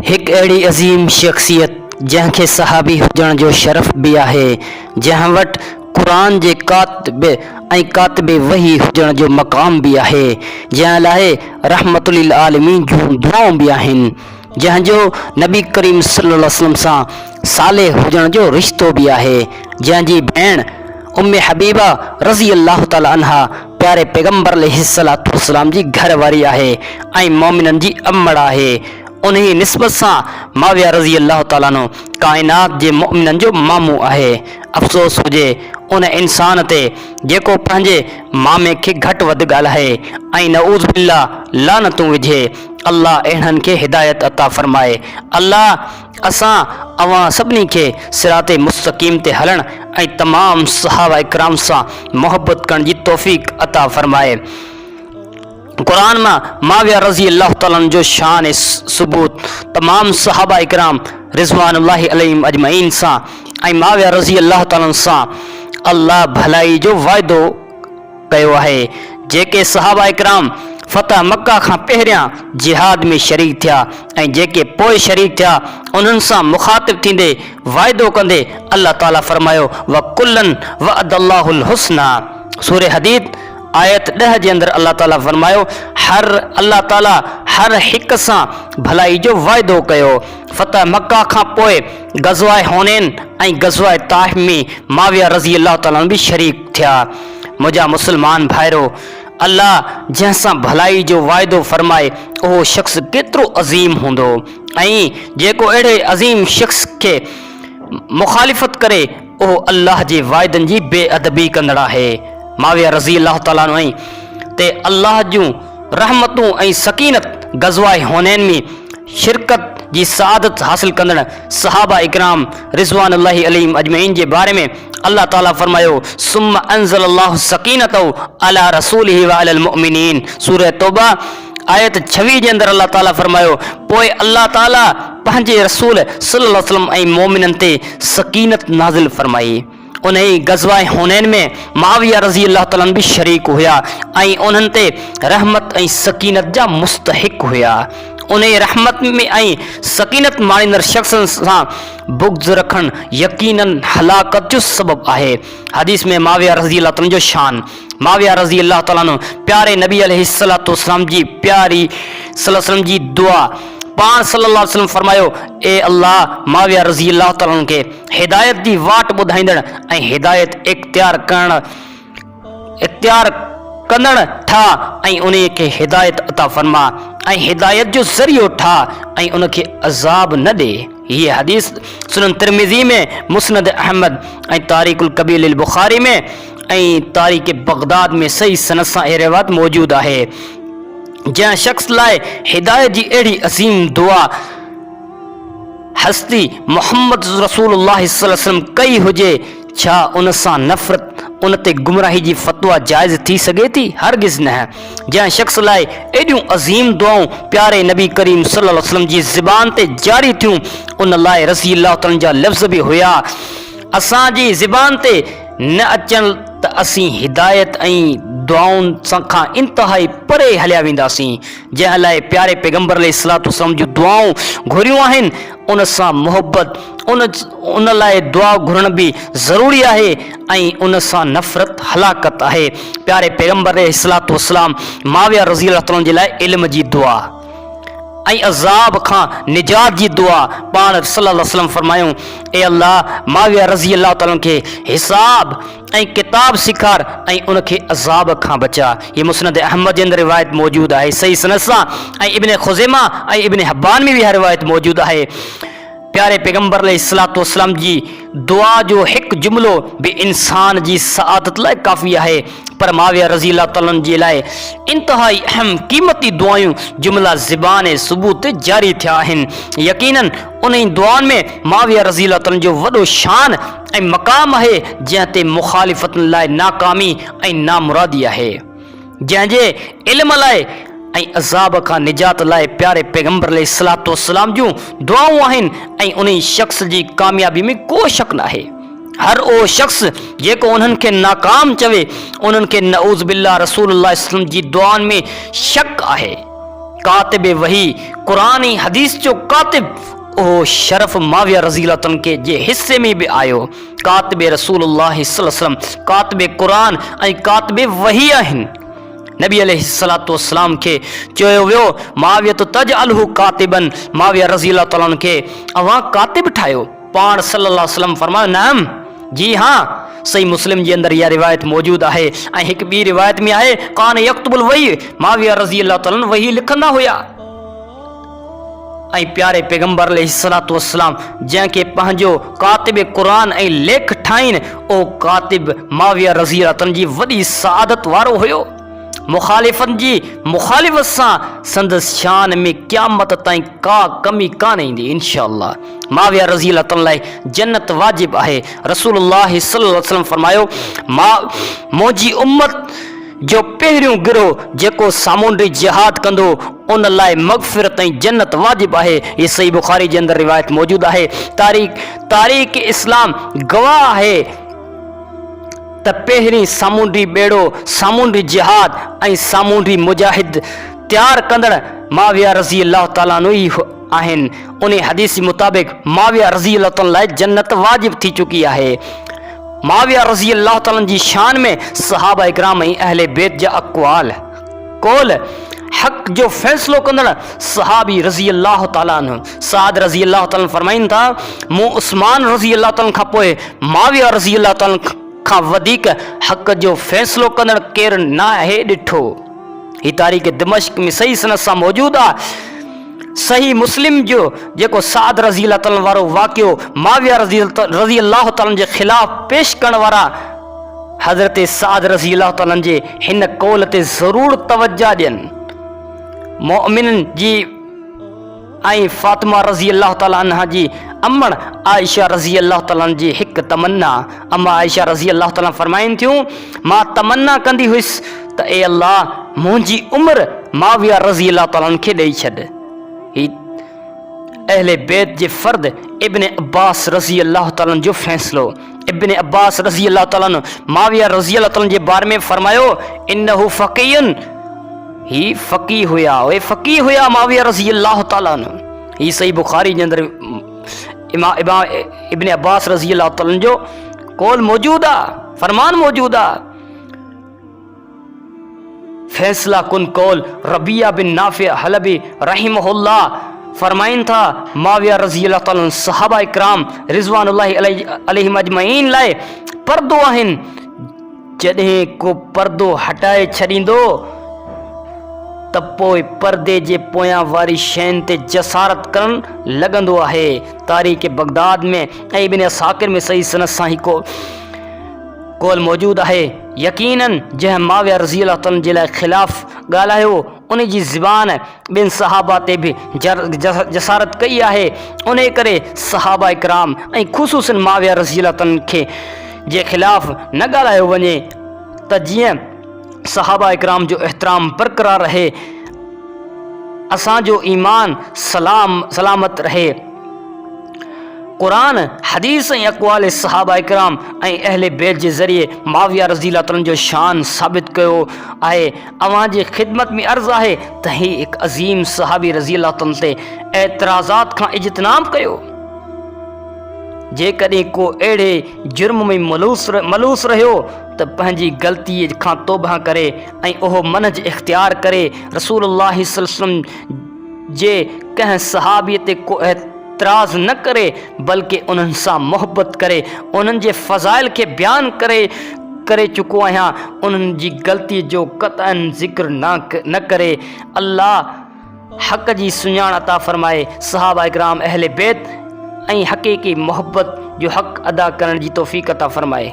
एक अड़ी अज़ीम शख्सियत जंहिंखे सहाबी हुजण जो शरफ़ भी है, जंहिं वटि क़ुरान जे कातिब वही हुजण जो मक़ाम भी है, जंहिं लाइ रहमतुल लिल आलमीन जूं दुआऊं भी आहिनि, जंहिंजो नबी करीम सल्लल्लाहु अलैहि वसल्लम सां सालेह हुजण जो रिश्तो भी है, जंहिंजी भेण उम्मे हबीबा रज़ी अल्लाह ताला अन्हा प्यारे पैगंबर अलैहिस्सलातु वस्सलाम जी घरवारी है ऐं मोमिननि जी अम्मड़ है। उन्ही निस्बत सां माविया रज़ी अल्लाह ताला नो काइनात जे मोमिननि जो मामू है। अफ़सोस हुजे उन इंसान ते जेको पंहिंजे मामे खे घटि वधि ॻाल्हाए ऐं नऊज़ बिल्लाह लानतूं विझे। अल्लाह अहिड़नि खे हिदायत अता फ़रमाए। अल्लाह असां अवां सभिनी खे सिराते मुस्तक़ीम ते हलण ऐं तमामु सहाबा इकराम सां मोहब्बत करण जी तौफ़ीक़ अता फ़रमाए। कुरान में माविया रज़ी अल्लाह ताला जो शान सबूत तमाम सहाबा इकराम रिज़वानुल्लाहि अलैहिम अजमईन सां ऐं माविया रज़ी अल्लाह ताला सां अल्लाह भलाई जो वायदो कयो है। जेके सहाबा इकराम फ़तह मक्का खां पहिरियां जिहाद में शरीक थिया ऐं जेके पोइ शरीक थिया उन्हनि सां मुखातिब थींदे वायदो कंदे अल्लाह ताला फरमायो व कुल्लन वअदल्लाहुल हुस्ना। सूरह हदीद आयत 10 जे अंदर अल्लाह ताला फरमायो अल्लाह ताला हर हिक सां भलाई जो वायदो कयो। फ़तह मक्का खां पोइ गज़वाए हुनैन ऐं गज़वाए ताइफ में माविया रज़ी अल्लाह ताला भी शरीक थिया। मुंहिंजा मुसलमान भाइरो, अल्लाह जंहिंसां भलाई जो वायदो फरमाए उहो शख़्स केतिरो अज़ीम हूंदो ऐं जेको अहिड़े अज़ीम शख़्स के मुखालिफ़त करे उहो अल्लाह जे वायदनि जी बेअदबी कंदड़ आहे। माविया रज़ी अल्लाह ताला ऐं ते अल्लाह जूं रहमतूं ऐं सकीनत गज़वाए हुनैन में शिरकत जी सआदत हासिल कंदड़ सहाबा इकराम रिज़वानुल्लाहि अलैहिम अजमईन जे बारे में अल्लाह ताला फरमायो सुम्मा अंज़लल्लाहु सकीनतहु अला रसूलिहि व अलल मुमिनीन। सूरह तौबा आयत 26 जे अंदर अल्लाह ताला फरमायो पोइ अल्लाह ताला पंहिंजे रसूल सल्लल्लाहु अलैहि वसल्लम ऐं मोमिननि ते सकीनत नाज़िल फरमाई। उन गज़वाए हुनैन में माविया रज़ी अल्लाह ताला भी शरीक हुआ ऐं उन्हनि ते रहमत ऐं सकीनत जा मुस्तहिक हुआ। उन रहमत में ऐं सकीनत माणींदड़ शख़्सनि सां बुग़्ज़ रखण यकीनन हलाकत जो सबब है। हदीस में माविया रज़ी अल्लाह ताला जो शान माविया रज़ी अल्लाह ताला प्यारे नबी अलैहिस्सलातु वस्सलाम जी प्यारी सल्लल्लाहु अलैहि वसल्लम जी दुआ पाण सल्लल्लाहु अलैहि वसल्लम फरमायो ए अल्लाह माविया रज़ी अल्लाह ताला के हिदायत जी वाट ॿुधाईंदड़ ऐं हिदायत इख्तियार कंदड़ ठा ऐं उन खे हिदायत अता फरमा ऐं हिदायत जो ज़रियो ठा ऐं उन खे अज़ाब न दे। ये हदीस सुनन तिरमिज़ी में मुस्नद अहमद ऐं तारीख़ुल कबीर लिल बुखारी में ऐं तारीख़ बगदाद में सही सनद सां इहे रिवायत मौजूद है। जंहिं शख़्स लाइ हिदायत जी अहिड़ी अज़ीम दुआ हस्ती मोहम्मद रसूलुल्लाह सल्लल्लाहु अलैहि वसल्लम कई हुजे, छा उन सां नफ़रत उन ते गुमराही जी फतवा जायज़ थी सघे थी? हरगिज़ न। जंहिं शख़्स लाइ एॾियूं अज़ीम दुआऊं प्यारे नबी करीम सल्लल्लाहु अलैहि वसल्लम जी ज़बान ते जारी थियूं उन लाइ रज़ी अल्लाह ताला जा लफ़्ज़ भी हुआ। असांजी ज़बान ते न अचनि त असीं हिदायत ऐं दुआउनि खां इंतहाई परे हलिया वेंदासीं। जंहिं लाइ प्यारे पैगंबर अलैहिस्सलातु वस्सलाम जूं दुआऊं घुरियूं आहिनि उन सां मोहब्बत उन लाइ दुआ घुरण भी ज़रूरी है ऐं उन सां नफ़रत हलाकत है। प्यारे पैगंबर अलैहिस्सलातु वस्सलाम माविया रज़ी अल्लाह ताला जे लाइ इल्म जी दुआ ऐं अज़ाब खां निजात जी दुआ पाण सल्लल्लाहु अलैहि वसल्लम फरमायूं ए अल्लाह माविया रज़ी अल्लाह ताला के हिसाब ऐं किताब सिखार ऐं उन खे अज़ाब खां बचा। ये मुस्नद अहमद जे अंदर रिवायत मौजूद है सही सनद सां ऐं इब्न खुज़ैमा ऐं इब्न हिब्बान में भी यह रिवायत मौजूद है। प्यारे पैगंबर अलैहिस्सलातु वस्सलाम जी दुआ जो एक जुमलो भी इंसान जी सआदत लाइ काफ़ी है, पर माविया रज़ी अल्लाह ताला जे लाइ इंतहाई अहम क़ीमती दुआयूं जुमला ज़बान सबूत जारी थिया आहिनि। यकीनन उन दुआउनि में माविया रज़ी अल्लाह ताला जो वॾो शान ऐं मक़ाम है जंहिं ते मुखालिफ़तुनि लाइ नाकामी ऐं नामुरादी है। जंहिंजे इल्म लाइ ऐं अज़ाब खां निजात लाइ प्यारे पैगंबर अलैहिस्सलातु वस्सलाम जूं दुआऊं आहिनि ऐं उन शख़्स जी कामयाबी में को शक न आहे। हर ओ शख़्स जेको उन्हनि खे नाकाम चवे उन्हनि खे नऊज़ बिल्लाह रसूलुल्लाह सल्लल्लाहु अलैहि वसल्लम जी दुआउनि में शक आहे। कातिब वही क़ुरान ऐं हदीस जो कातिब ओ शरफ़ माविया रज़ियल्लाहु तआला के जे हिस्से में भी आयो। कातिब रसूलुल्लाह सल्लल्लाहु अलैहि वसल्लम कातिब क़ुरान ऐं कातिब वही आहिनि। नबी अलैहिस्सलातु वस्सलाम के चयो वियो माविया तो तजअलहु कातिबन, माविया रज़ियल्लाहु तआला के अवां कातिब ठाहियो। पाण सल्लल्लाहु अलैहि वसल्लम फरमायो नाम, जी हाँ, सही मुस्लिम जे अंदर इहा रिवायत मौजूद आहे। ऐं हिक ॿी रिवायत में आहे कान यक्तुबुल वही, माविया रज़ियल्लाहु तआला वही लिखंदा हुया। ऐं प्यारे पैगंबर अलैहिस्सलातु वस्सलाम जंहिंखे पंहिंजो कातिब क़ुरान ऐं लेख ठाहिनि ओ कातिब माविया रज़ियल्लाहु तआला जी वॾी सआदत वारो हुयो। मुखालिफ़न जी मुखालिफ़त सां संदसि शान में क़यामत ताईं का कमी कान ईंदी इंशाअल्लाह। माविया रज़ियल्लाहु तआला लाइ जन्नत वाजिब आहे। रसूलुल्लाह सल्लल्लाहु अलैहि वसल्लम फरमायो मुंहिंजी उम्मत जो पहिरियों गिरोह जेको सामूंडी जिहाद कंदो उन लाइ मग़फ़िरत ऐं जन्नत वाजिब आहे। ये सही बुखारी जे अंदर रिवायत मौजूद आहे। तारीख़ इस्लाम गवाह आहे त पहिरीं सामूंडी बेड़ो, सामूंडी जिहाद ऐं सामूंडी मुजाहिद तैयार कंदड़ माविया रज़ियल्लाहु तआला ई आहिनि। उन हदीस मुताबिक़ माविया रज़ियल्लाहु तआला लाइ जन्नत वाजिब थी चुकी आहे। माविया रज़ियल्लाहु तआला जी शान में सहाबा इकराम ऐं अहले बैत जा अक़वाल कौल हक़ जो फ़ैसिलो कंदड़ सहाबी रज़ियल्लाहु तआला अन्हु साद रज़ियल्लाहु तआला फरमाइनि था मूं उस्मान रज़ियल्लाहु तआला खां पोइ माविया रज़ियल्लाहु तआला खां वधीक हक़ जो फ़ैसिलो कंदड़ केरु न आहे ॾिठो। ही तारीख़ दिमश्क में सही सनद सां मौजूद आहे। सही मुस्लिम जो जेको साद रज़ियल्लाहु तआला वारो वाक़ियो माविया रज़ियल्लाहु तआला जे ख़िलाफ़ पेश करण वारा हज़रत साद रज़ियल्लाहु तआला जे हिन कौल ते ज़रूर तवज्जो ॾियनि। मोमिनन जी ऐं फातिमा रज़ियल्लाहु तआला अन्हा जी अमण आयशा रज़ियल्लाहु तआला जी हिकु तमन्ना, अम्मा आयशा रज़ियल्लाहु तआला फरमाइनि थियूं मां तमन्ना कंदी हुयसि त ए अल्लाह मुंहिंजी उम्र माविया रज़ियल्लाहु तआला खे ॾेई छॾ। ही अहले बैत जे फ़र्द इब्न अब्बास रज़ियल्लाहु तआला जो फ़ैसिलो। इब्न अब्बास रज़ियल्लाहु तआला माविया रज़ियल्लाहु तआला जे बारे में फरमायो इन्नहु फ़क़ीहुन, ही फ़क़ीह हुया, वे फ़क़ीह हुया माविया रज़ियल्लाहु तआला। ही सही बुखारी जे अंदर इब्न अब्बास रज़ियल्लाहु तआला जो कौल मौजूद आहे, फरमान मौजूद आहे। फैसला कुन कौल रबिया बिन नाफिया हलबी रहिमहुल्लाह फरमाइन था माविया रज़ियल्लाहु तआला सहाबा इकराम रिज़वानुल्लाहि अलैहिम अजमईन लाइ पर्दो आहिनि। जॾहिं को पर्दो हटाए छॾींदो त पोइ पर्दे जे पोयां वारी शयुनि ते जसारत करण लॻंदो आहे। तारीख़ बगदाद में ऐं इब्न असाकिर में सही सनद सां ही कौल मौजूद आहे। यकीनन जंहिं माविया रज़ियल्लाहु तआला जे लाइ ख़िलाफ़ ॻाल्हायो उन जी ज़बान ॿिनि सहाबा ते बि जसारत कई आहे। उन करे सहाबा इकराम ऐं ख़ुसूसन माविया रज़ियल्लाहु तआला खे जे ख़िलाफ़ न ॻाल्हायो वञे त जीअं सहाबा इकराम जो एहतराम बरक़रार रहे, असांजो ईमान सलामत रहे। क़ुरान हदीस ऐं अक़वाल सहाबा इकराम ऐं अहले बैत जे ज़रिए माविया रज़ियल्लाहु तआला जो शान साबित कयो आहे। अवां जे ख़िदमत में अर्ज़ आहे त ही हिकु अज़ीम सहाबी रज़ियल्लाहु तआला ते एतिराज़ात खां इज्तनाब कयो। जेकॾहिं को अहिड़े जुर्म में मलूस रहियो त पंहिंजी ग़लती खां तौबा करे ऐं उहो मनहज इख़्तियार करे रसूलुल्लाह सल्लल्लाहु अलैहि वसल्लम जे कंहिं सहाबीअ ते को एतिराज़ न करे बल्कि उन्हनि सां मोहबत करे उन्हनि जे फ़ज़ाइल खे बयान करे चुको आहियां। उन्हनि जी ग़लती जो क़तअन ज़िक्र न करे। अल्लाह हक़ जी सुञाण अता फ़रमाए। सहाबा इकराम अहले बैत ऐं हक़ीक़ी मोहब्बत जो हक़ अदा करण जी तौफ़ीक़ अता फ़रमाए।